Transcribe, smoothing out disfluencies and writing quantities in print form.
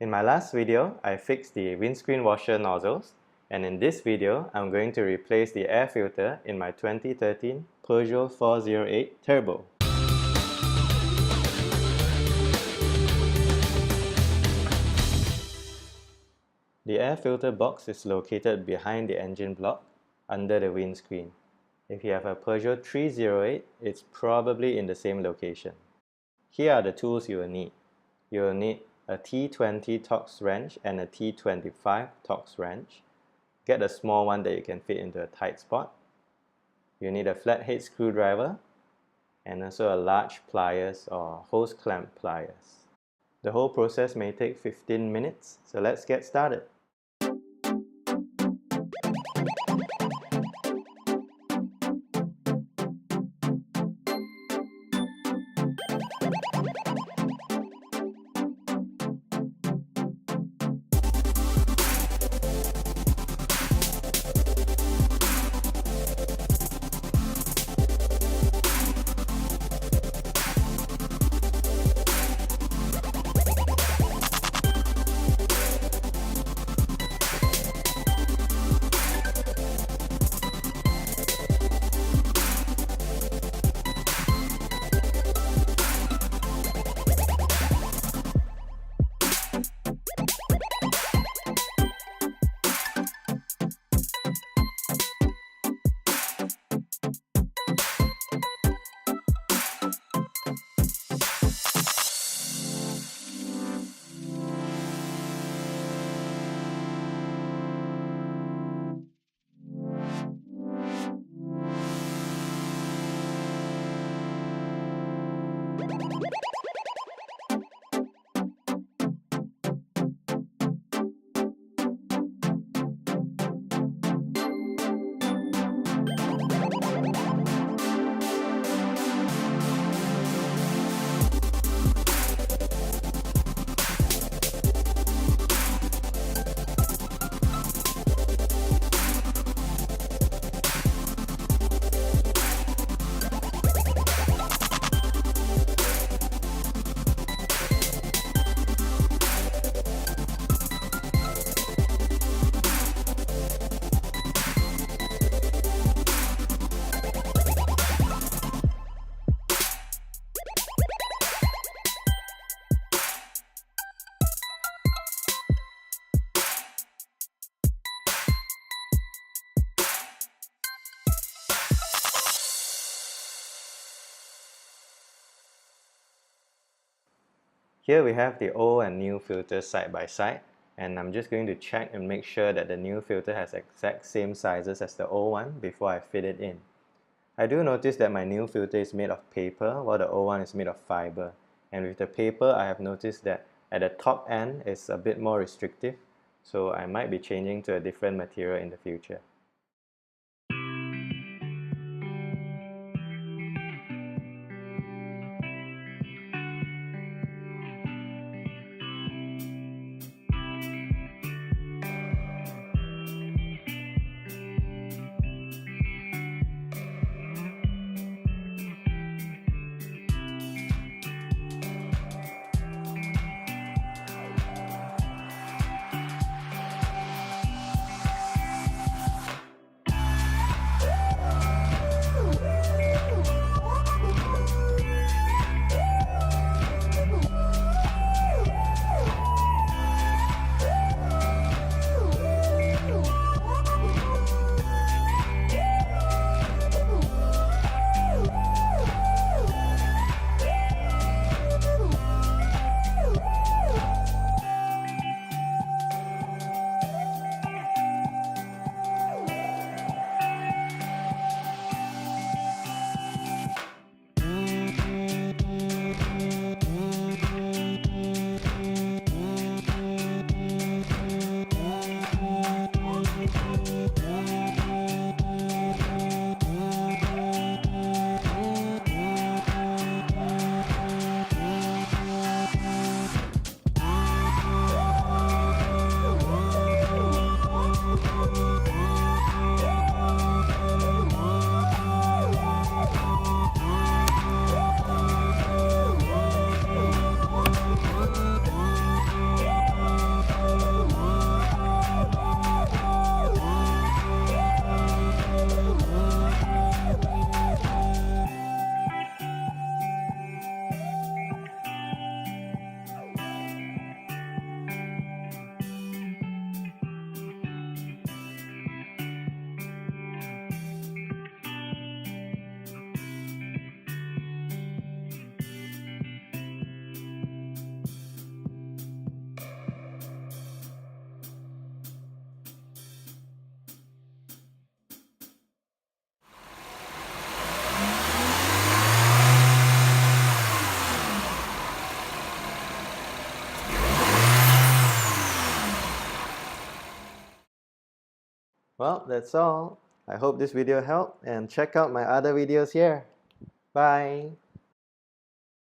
In my last video, I fixed the windscreen washer nozzles, and in this video, I'm going to replace the air filter in my 2013 Peugeot 408 Turbo. The air filter box is located behind the engine block, under the windscreen. If you have a Peugeot 308, it's probably in the same location. Here are the tools you will need. You will need a T20 Torx wrench and a T25 Torx wrench. Get a small one that you can fit into a tight spot. You need a flathead screwdriver and also a large pliers or hose clamp pliers. The whole process may take 15 minutes, so let's get started. Here we have the old and new filters side by side, and I'm just going to check and make sure that the new filter has exact same sizes as the old one before I fit it in. I do notice that my new filter is made of paper while the old one is made of fiber, and with the paper I have noticed that at the top end it's a bit more restrictive, so I might be changing to a different material in the future. Well, that's all. I hope this video helped and check out my other videos here. Bye!